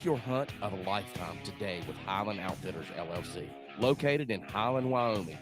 Your hunt of a lifetime today with Highland Outfitters LLC, located in Highland, Wyoming.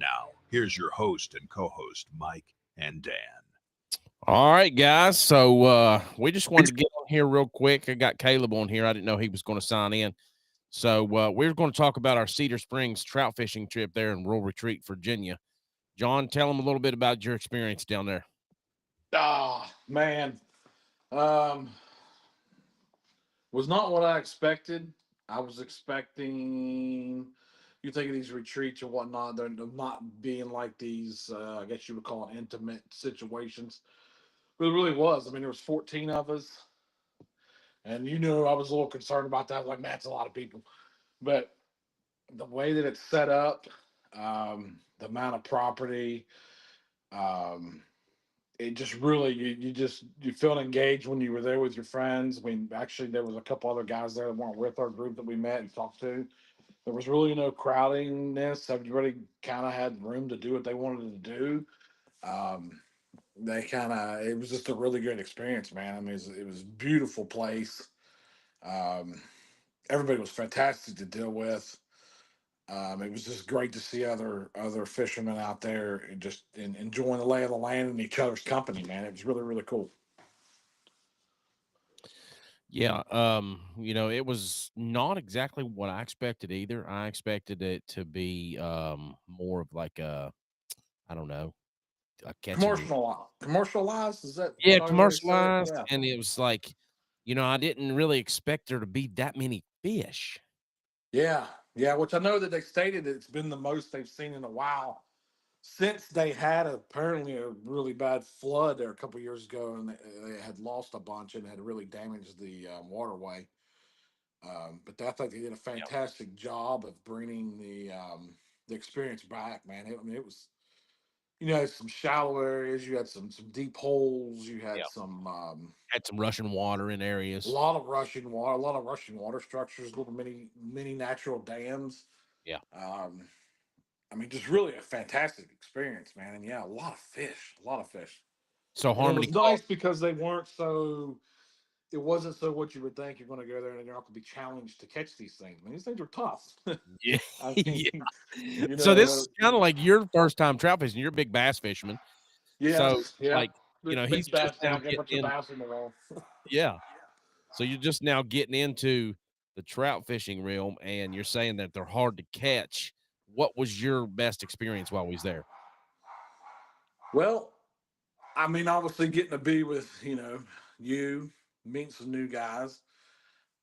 Now, here's your host and co host, Mike and Dan. All right, guys. So we just wanted to get on here real quick. I got Caleb on here. I didn't know he was going to sign in. So we're going to talk about our Cedar Springs trout fishing trip there in Rural Retreat, Virginia. John, tell them a little bit about your experience down there. Man. Um, was not what I expected. I was expecting you think of these retreats or whatnot, they're not being like these I guess you would call it intimate situations. But it really was. I mean, there was 14 of us, and I was a little concerned about that. Like, man, that's a lot of people. But the way that it's set up, the amount of property, um, it just really you felt engaged when you were there with your friends. I mean, actually, there was a couple other guys there that weren't with our group that we met and talked to. There was really no crowdingness. Everybody kind of had room to do what they wanted to do. Um, it was just a really good experience, man. I mean, it was a beautiful place. Um, Everybody was fantastic to deal with. It was just great to see other fishermen out there and just enjoying the lay of the land and each other's company, man. It was really, really cool. Yeah, it was not exactly what I expected either. I expected it to be more of like I don't know, a catching. Commercialized, is that Yeah, how everybody say it? commercialized, Yeah. and it was like, I didn't really expect there to be that many fish. Yeah. Yeah. Which I know that they stated it's been the most they've seen in a while since they had apparently a really bad flood there a couple years ago, and they had lost a bunch and had really damaged the waterway. But I think they did a Yeah. fantastic job of bringing the experience back, man. I mean, it was some shallow areas, you had some deep holes, you had Yeah. some Had some rushing water in a areas. lot of rushing water, a lot of rushing water structures, little mini natural dams. Yeah. Um, I mean, just really a fantastic experience, man. And yeah, a lot of fish. So And it Harmony was called. nice because they weren't so. It wasn't so what you would think. You're going to go there and you're not going to be challenged to catch these things. I mean, these things are tough. Yeah. I Yeah. mean, So this is kind of like your first time trout fishing. You're a big bass fisherman. So yes, yeah. like, Big he's just bass now tank. I getting put some in. bass in the wall. Yeah. So you're just now getting into the trout fishing realm, and you're saying that they're hard to catch. What was your best experience while we was there? Well, I mean, obviously getting to be with you, meet some new guys.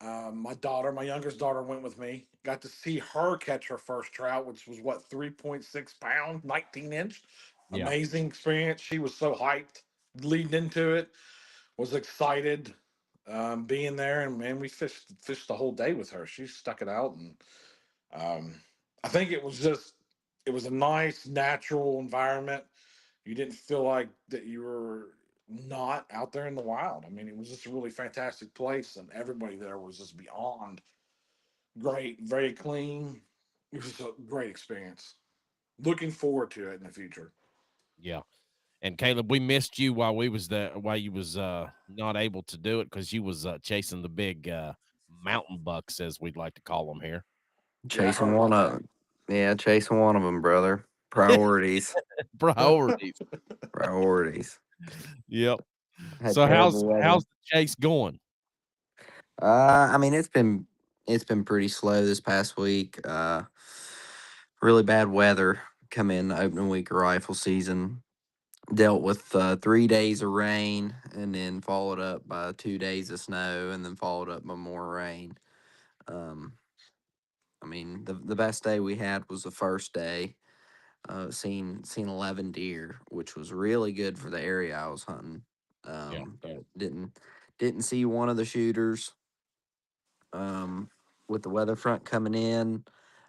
My youngest daughter, went with me. Got to see her catch her first trout, which was what 3.6 pound, 19 inch. Yeah. Amazing experience. She was so hyped leading into it. Was excited being there, and man, we fished the whole day with her. She stuck it out, and um, I think it was a nice natural environment. You didn't feel like that you were not out there in the wild. I mean, it was just a really fantastic place, and everybody there was just beyond great, very clean. It was a great experience. Looking forward to it in the future. Yeah. And Caleb, we missed you while we was there, while you was not able to do it because you was chasing the big mountain bucks, as we'd like to call them here. Yeah, I Chasing heard one about up. that. Yeah, chasing one of them, brother. Priorities. Priorities. Priorities. Yep. Had So terrible how's weather. the chase going? I mean, it's been pretty slow this past week. Really bad weather come in the opening week of rifle season. Dealt with 3 days of rain, and then followed up by 2 days of snow, and then followed up by more rain. Um, I mean, the best day we had was the first day. Seen 11 deer, which was really good for the area I was hunting. Yeah. But didn't see one of the shooters. Um, with the weather front coming in,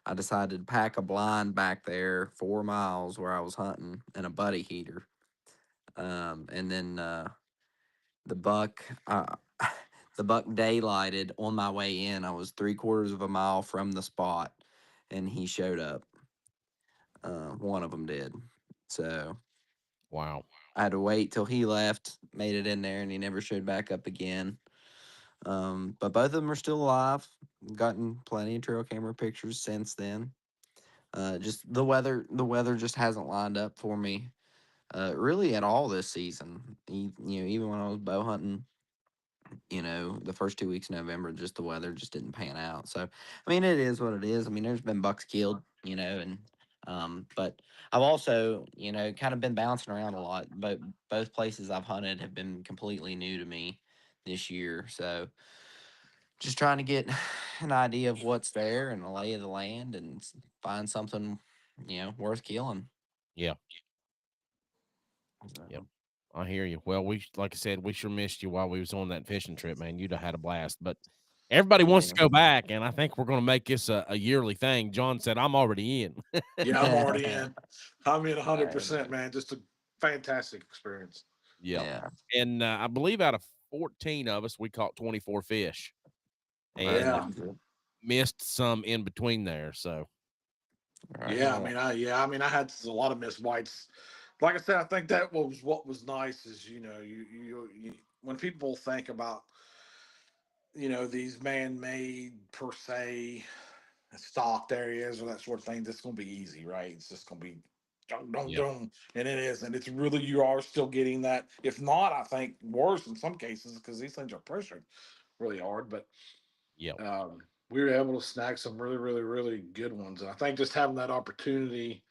I decided to pack a blind back there 4 miles where I was hunting and a buddy heater. And then the buck, the buck daylighted on my way in. I was 3/4 of a mile from the spot, and he showed up. One of them did. So Wow. I had to wait till he left, made it in there, and he never showed back up again. But both of them are still alive. Gotten plenty of trail camera pictures since then. Just the weather just hasn't lined up for me, really at all this season. Even when I was bow hunting, the first 2 weeks of November, just the weather just didn't pan out. So, I mean, it is what it is. I mean, there's been bucks killed, and but I've also, kind of been bouncing around a lot. But both places I've hunted have been completely new to me this year. So, just trying to get an idea of what's there and the lay of the land, and find something, worth killing. Yeah. Yep. So, I hear you. Well, like I said, we sure missed you while we was on that fishing trip, man. You'd have had a blast. But everybody wants to yeah. go back, and I think we're gonna make this a yearly thing. John said I'm already in. Yeah, I'm already in. I'm in Right. 100%, man. Just a fantastic experience. Yep. Yeah. And I believe out of 14 of us, we caught 24 fish Right. and Yeah. missed some in between there. So Right. Yeah, Yeah. I mean, I had a lot of missed whites. Like I said, I think that was what was nice is you when people think about these man-made per se stocked areas or that sort of thing, that's going to be easy, right? It's just going to be dum dum yeah, dum, and it is, and it's really you are still getting that. If not, I think worse in some cases because these things are pressured really hard, but yep. we were able to snag some really, really, really good ones. And I think just having that opportunity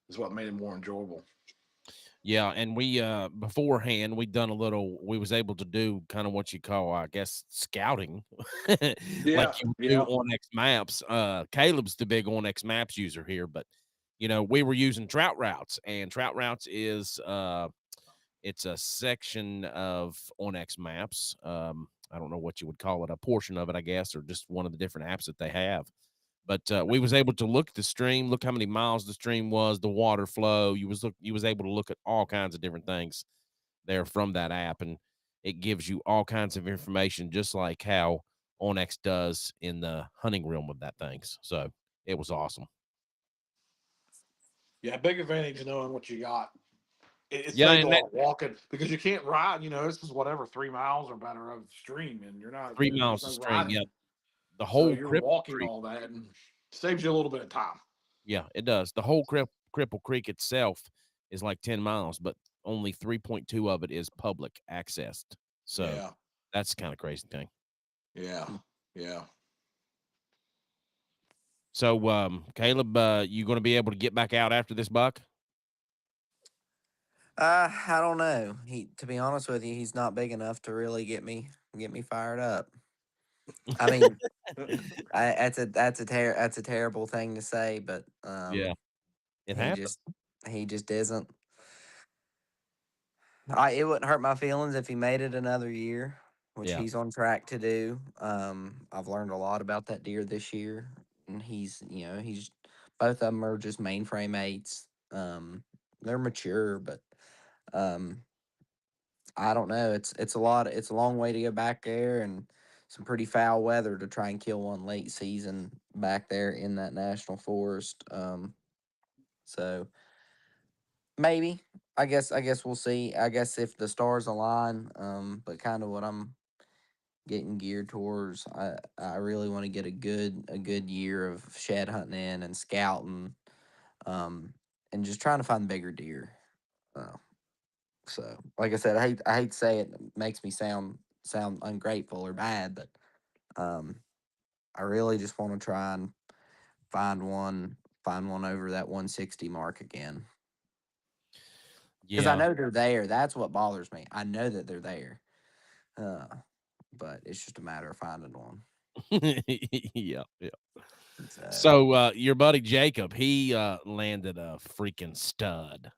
is what made it more enjoyable. Yeah, and we beforehand we was able to do kind of what you call, I guess, scouting like Yeah, you would do yeah, on X Maps. Caleb's the big on X Maps user here, but we were using Trout Routes, and Trout Routes is it's a section of OnX Maps. I don't know what you would call it, a portion of it, I guess, or just one of the different apps that they have. But we was able to look at the stream, look how many miles the stream was, the water flow. You was able to look at all kinds of different things there from that app, and it gives you all kinds of information, just like how OnX does in the hunting realm of that things. So it was awesome. yeah. Big advantage knowing what you got. It Yeah, saves a and that lot of walking because you can't ride. This is whatever 3 miles or better of stream, and you're not. 3 miles There's of no stream. Yeah, riding, the so whole you're Cripple walking Creek. all that and saves you a little bit of time. Yeah, it does. The whole Cripple Creek itself is like 10 miles, but only 3.2 of it is public accessed. So Yeah, that's kind of crazy thing. yeah, yeah. So, Caleb, you going to be able to get back out after this buck? I don't know. To be honest with you, he's not big enough to really get me fired up. I mean, that's a terrible thing to say, but Yeah, it he happened. just he just isn't. It wouldn't hurt my feelings if he made it another year, which Yeah, he's on track to do. I've learned a lot about that deer this year, and he's both of them are just mainframe eights. They're mature, but um, I don't know. It's a lot. It's a long way to go back there, and some pretty foul weather to try and kill one late season back there in that national forest. So maybe I guess we'll see. I guess if the stars align. But kind of what I'm getting geared towards. I really want to get a good year of shed hunting in and scouting, um, and just trying to find bigger deer. Uh, so, like I said, I hate to say it, it makes me sound ungrateful or bad, but um, I really just want to try and find one find one over that 160 mark again. Because I Yeah. know they're there. That's what bothers me. I know that they're there. Uh, but it's just a matter of finding one. Yeah. Yeah. So So your buddy Jacob, he landed a freaking stud.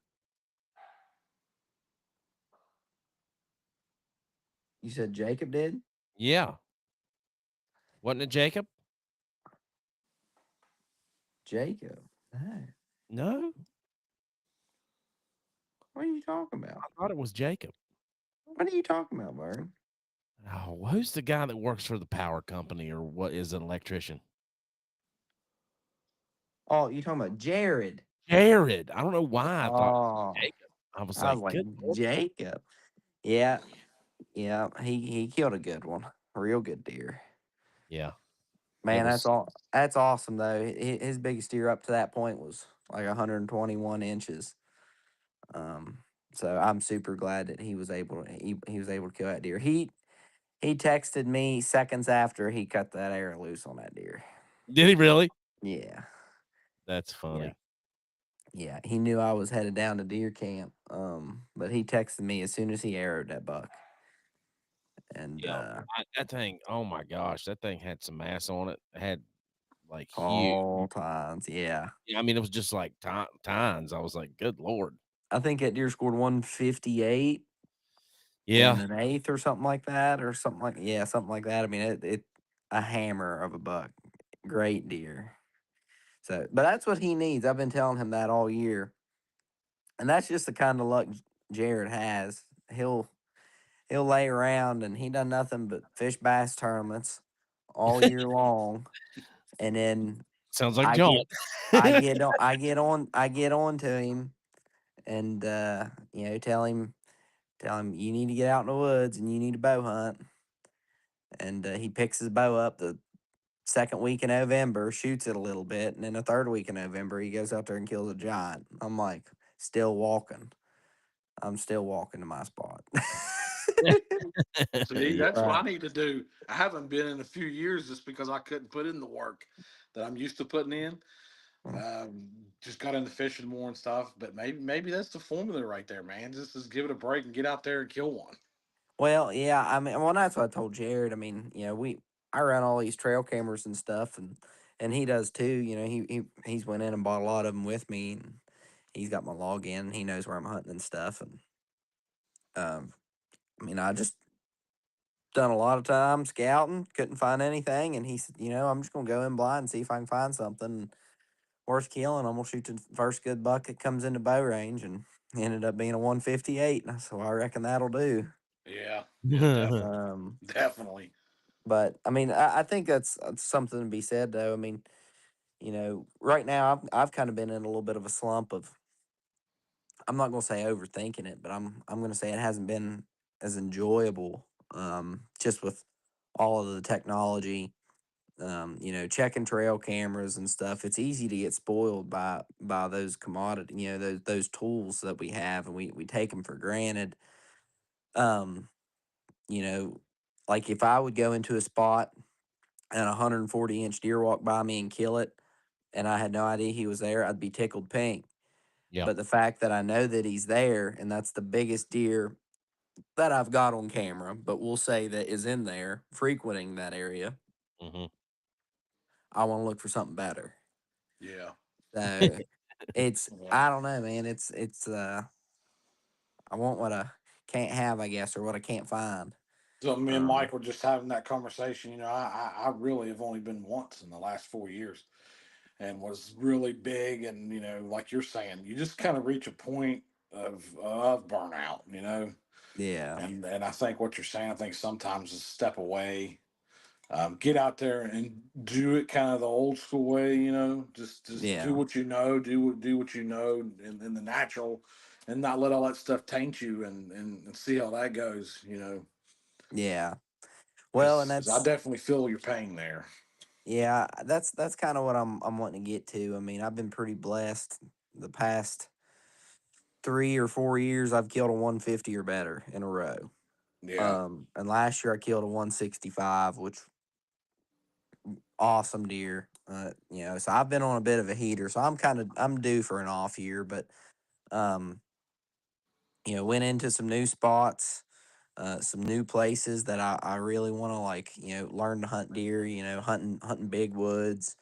you said Jacob did? Yeah. Wasn't it Jacob? Jacob. No. No, What are you talking about? I thought it was Jacob. What are you talking about, Bird? Oh, who's the guy that works for the power company or what is an electrician? Oh, you talking about Jared? Jared. I don't know why I thought it was Oh, Jacob. I was I was like, like good Lord. Jacob. Yeah, yeah. He killed a good one, a real good deer. Yeah. It Man, that's was all. That's awesome though. His biggest deer up to that point was like 121 inches. Um, so I'm super glad that he was able to kill that deer. He texted me seconds after he cut that arrow loose on that deer. did he really? Yeah, That's yeah, funny. yeah. He knew I was headed down to deer camp. But he texted me as soon as he arrowed that buck, and Yeah. That thing, oh my gosh, that thing had some mass on it. It had like huge. all times, yeah. I mean, it was just like tines. I was like, good Lord. I think that deer scored 158 Yeah. and an eighth or something like that, or something like that. I mean, it a hammer of a buck, great deer. So, but that's what he needs. I've been telling him that all year, and that's just the kind of luck Jared has. He'll lay around and he done nothing but fish bass tournaments all year long, and then Sounds like I John. get I get on to him and tell him you need to get out in the woods and you need to bow hunt, and he picks his bow up the second week in November, shoots it a little bit, and then the third week in November, he goes out there and kills a giant. I'm like, still walking. I'm still walking to my spot. See, Yeah. that's what Right. I need to do. I haven't been in a few years just because I couldn't put in the work that I'm used to putting in. Just got into fishing more and stuff, but maybe that's the formula right there, man. Just give it a break and get out there and kill one. Well, yeah, I mean, well, that's what I told Jared. I mean, I run all these trail cameras and stuff, and he does too. He's went in and bought a lot of them with me, and he's got my login. He knows where I'm hunting and stuff, and um, I mean, I just done a lot of time scouting, couldn't find anything, and he said, I'm just gonna go in blind and see if I can find something worth killing. I'm gonna shoot the first good buck that comes into bow range, and ended up being a 158. So I reckon that'll do. Yeah, yeah, definitely, Um, definitely. but I mean, I think that's something to be said, though. I mean, right now I've kind of been in a little bit of a slump of. I'm not gonna say overthinking it, but I'm gonna say it hasn't been as enjoyable. Just with all of the technology, checking trail cameras and stuff. It's easy to get spoiled by those commodity, those tools that we have, and we take them for granted. Um, you know, like if I would go into a spot and a 140-inch deer walk by me and kill it, and I had no idea he was there, I'd be tickled pink. Yeah. But the fact that I know that he's there, and that's the biggest deer that I've got on camera, but we'll say that is in there frequenting that area, Hmm. I want to look for something better. Yeah, So it's yeah. I don't know, man. It's I want what I can't have, I guess, or what I can't find. So me and Um, Mike were just having that conversation. I really have only been once in the last 4 years, and was really big. And like you're saying, you just kind of reach a point of burnout. yeah, And I think what you're saying, I think sometimes is step away, get out there and do it kind of the old school way. Just do yeah, what you know, do what you know in the natural, and not let all that stuff taint you, and see how that goes. yeah. Well, and 'Cause I that's definitely feel your pain there. yeah, that's kind of what I'm wanting to get to. I mean, I've been pretty blessed the past 3 or 4 years. I've killed a 150 or better in a row. Yeah. And last year I killed a 165, which awesome deer. So I've been on a bit of a heater, so I'm due for an off year, but um, went into some new spots, some new places that I really want to like, learn to hunt deer, hunting big woods,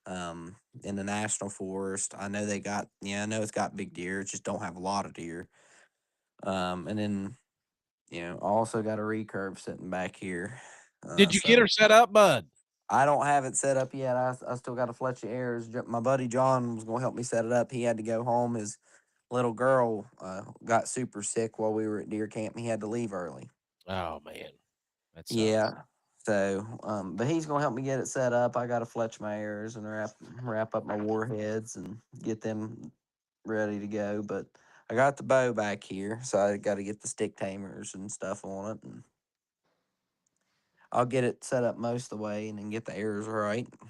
in the national forest. I know I know it's got big deer, it just don't have a lot of deer. And then, I also got a recurve sitting back here. Did you get So her set up, bud? I don't have it set up yet. I still got a Fletcher Airs. My buddy John was going to help me set it up. He had to go home. His little girl got super sick while we were at deer camp. And he had to leave early. Oh man, that sucks. Yeah. So, but he's going to help me get it set up. I got to fletch my airs and wrap up my warheads and get them ready to go. But I got the bow back here, so I got to get the stick tamers and stuff on it, and I'll get it set up most of the way, and then get the airs right. Good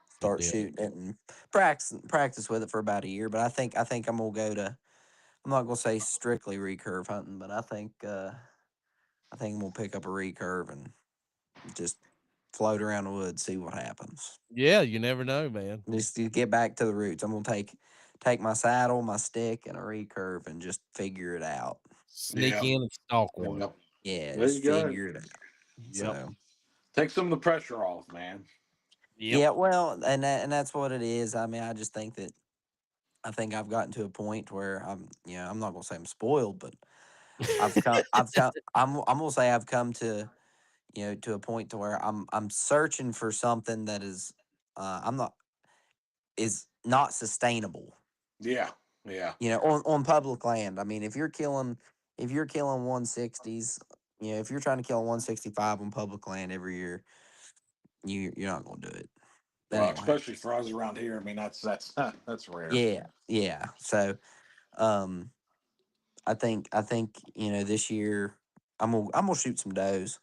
Start deal. shooting it and practice with it for about a year. But I think I'm gonna go to. I'm not gonna say strictly recurve hunting, but I think I'm gonna pick up a recurve and just float around the woods, see what happens. Yeah, you never know, man. Just to get back to the roots. I'm gonna take my saddle, my stick, and a recurve and just figure it out. Sneak Yeah. in and stalk one. Yep. Yeah, There just you go. figure it out. Yep. So Take some of the pressure off, man. Yep. yeah, well, and that's what it is. I mean, I just think that I think I've gotten to a point where I'm not gonna say I'm spoiled, but I'm gonna say I've come to, to a point to where I'm searching for something that is not sustainable, Yeah. Yeah. on public land. I mean, if you're killing 160s, if you're trying to kill a 165 on public land every year, you're not gonna do it. That Well, ain't gonna happen. especially for us around here. I mean, that's that's rare. Yeah, yeah. So, um, I think this year I'm gonna shoot some does.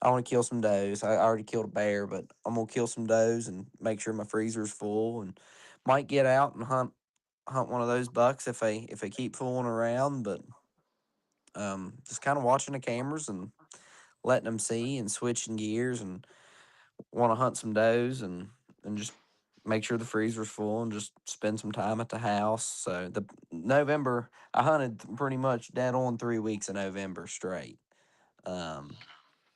I want to kill some does. I already killed a bear, but I'm gonna kill some does and make sure my freezer's full, and might get out and hunt one of those bucks if they keep fooling around. But just kind of watching the cameras and letting them see and switching gears, and want to hunt some does and just make sure the freezer's full and just spend some time at the house. So the November I hunted pretty much dead on 3 weeks of November straight. Um,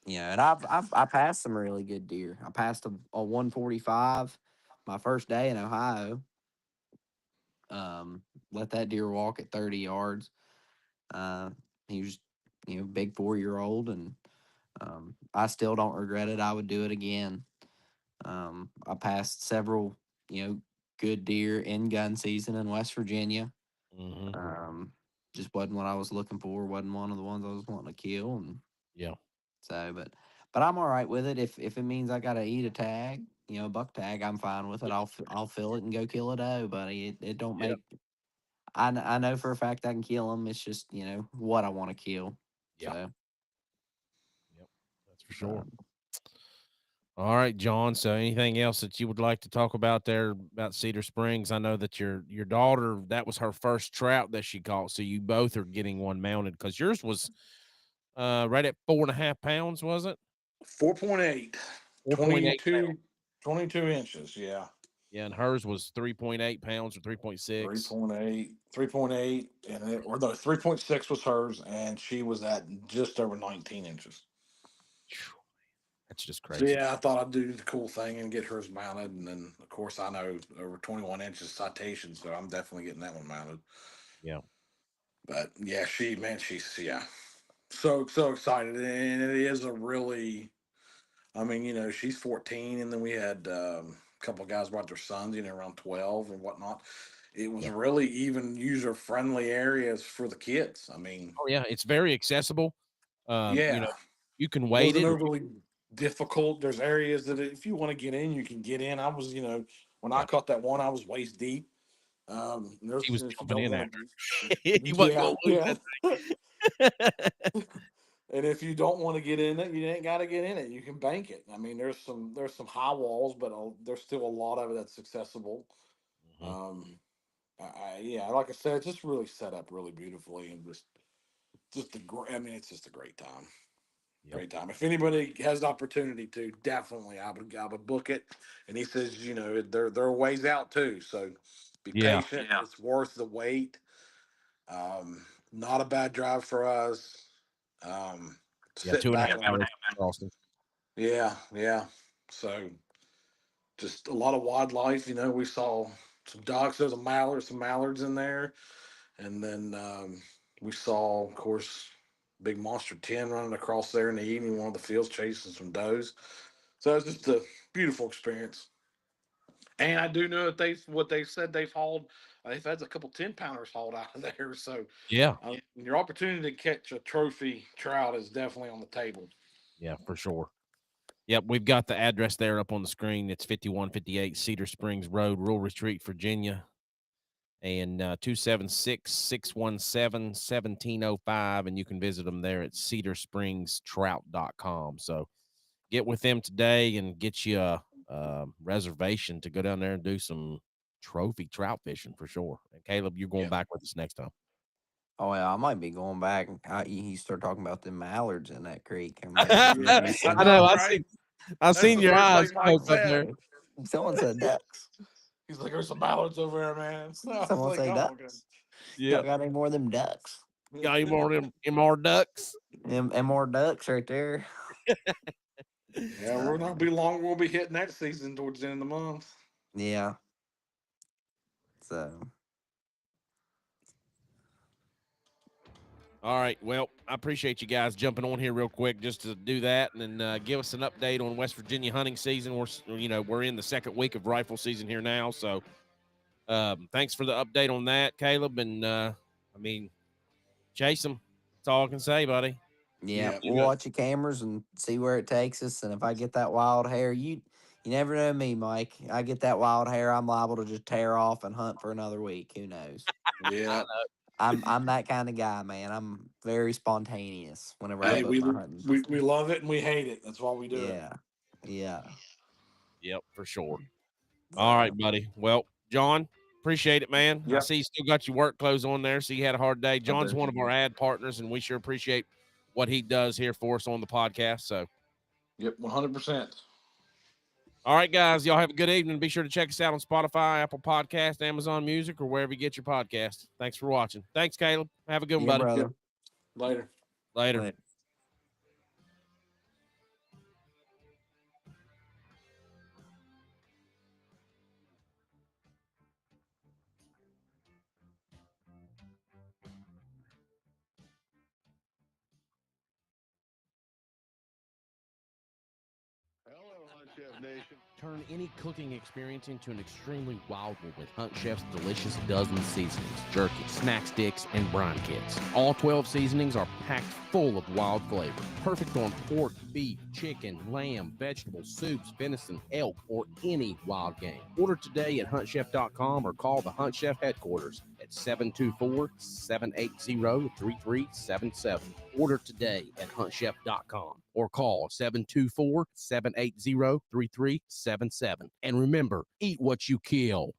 and I passed some really good deer. I passed a 145 my first day in Ohio. Um, let that deer walk at 30 yards. Uh, he was, big 4 year old, and I still don't regret it. I would do it again. I passed several, good deer in gun season in West Virginia. Hmm. Um, just wasn't what I was looking for. Wasn't one of the ones I was wanting to kill, and Yeah. so, but I'm all right with it. If it means I gotta eat a tag, a buck tag, I'm fine with it. I'll fill it and go kill a doe, buddy. It don't Yep. make. I know for a fact I can kill them. It's just what I want to kill. Yeah. So, Yep. That's for sure. um, All right, John. So anything else that you would like to talk about there about Cedar Springs? I know that your daughter, that was her first trout that she caught. So you both are getting one mounted because yours was right at 4.5 pounds, was it? 4.8, 4.8 pounds. 22 inches. Yeah. Yeah, and hers was 3.8 pounds or 3.6. 3.8, or no, 3.6 was hers, and she was at just over 19 inches. Phew, that's just So crazy. yeah, I thought I'd do the cool thing and get hers mounted, and then of course I know over 21 inches citation, so I'm definitely getting that one mounted. Yeah. But yeah, she's so excited, and it is a really, I mean, she's 14, and then we had a couple of guys brought their sons, around 12 and whatnot. It was yeah, really even user friendly areas for the kids. I mean, Oh yeah, it's very accessible. yeah, You can wait wasn't it. overly difficult. There's areas that if you want to get in, you can get in. I was, when I Yeah, caught that one, I was waist deep. he There's, was if you jumping don't in want after. to, He wasn't yeah, gonna lose yeah. that thing. And if you don't want to get in it, you ain't got to get in it. You can bank it. I mean, there's some high walls, but there's still a lot of it that's accessible. Mhm. Yeah, like I said, it's just really set up really beautifully, and just a great. I mean, it's just a great time. Yep. Great time. If anybody has the opportunity to, definitely, I would book it. And he says, they're ways out too, so be Yeah. patient. Yeah. It's worth the wait. Not a bad drive for us. Yeah. Sitting back. 2.5 hours crossing. Yeah, yeah. So just a lot of wildlife. We saw some ducks. There's some mallards in there, and then we saw, of course, big monster 10 running across there in the evening. One of the fields chasing some does. So it's just a beautiful experience. And I do know that what they said they've hauled. They've had a couple 10-pounders hauled out of there. So Yeah. your opportunity to catch a trophy trout is definitely on the table. Yeah, for sure. Yep, we've got the address there up on the screen. It's 5158 Cedar Springs Road, Rural Retreat, Virginia, and 276-617-1705. And you can visit them there at cedarspringstrout.com. So get with them today and get you a reservation to go down there and do some trophy trout fishing for sure. And Caleb, you're going back with us next time. Oh yeah, I might be going back. He started talking about the mallards in that creek. I I know. Right? I seen the your first eyes thing Mike poke up said. there. Someone said ducks. He's like, there's some mallards over there, man. I was Someone like, say oh, ducks. Yeah. Y'all got any more of them ducks? Got any more of them MR ducks? And more ducks right there. Yeah, we're not be long. We'll be hitting that season towards the end of the month. Yeah. So. All right. Well, I appreciate you guys jumping on here real quick just to do that and then give us an update on West Virginia hunting season. We're in the second week of rifle season here now. So thanks for the update on that, Caleb. And chase them. That's all I can say, buddy. Yeah, we'll watch your cameras and see where it takes us. And if I get that wild hair, you never know me, Mike. I get that wild hair, I'm liable to just tear off and hunt for another week. Who knows? Yeah. I'm that kind of guy, man. I'm very spontaneous whenever I book my hunting. We love it and we hate it. That's why we do it. Yeah. Yep, for sure. All right, buddy. Well, John, appreciate it, man. Yep. I see you still got your work clothes on there, so you had a hard day. John's one of our ad partners, and we sure appreciate what he does here for us on the podcast. So, yep, 100%. All right, guys, y'all have a good evening. Be sure to check us out on Spotify, Apple Podcast, Amazon Music, or wherever you get your podcasts. Thanks for watching. Thanks, Caleb. Have a good one, buddy. Brother. Yep. Later. Hello, Hunt Chef Nation. Turn any cooking experience into an extremely wild one with Hunt Chef's delicious dozen seasonings, jerky, snack sticks, and brine kits. All 12 seasonings are packed full of wild flavor, perfect on pork, beef, chicken, lamb, vegetables, soups, venison, elk, or any wild game. Order today at huntchef.com or call the Hunt Chef headquarters at 724-780-3377. Order today at huntchef.com or call 724-780-3377. And remember, eat what you kill.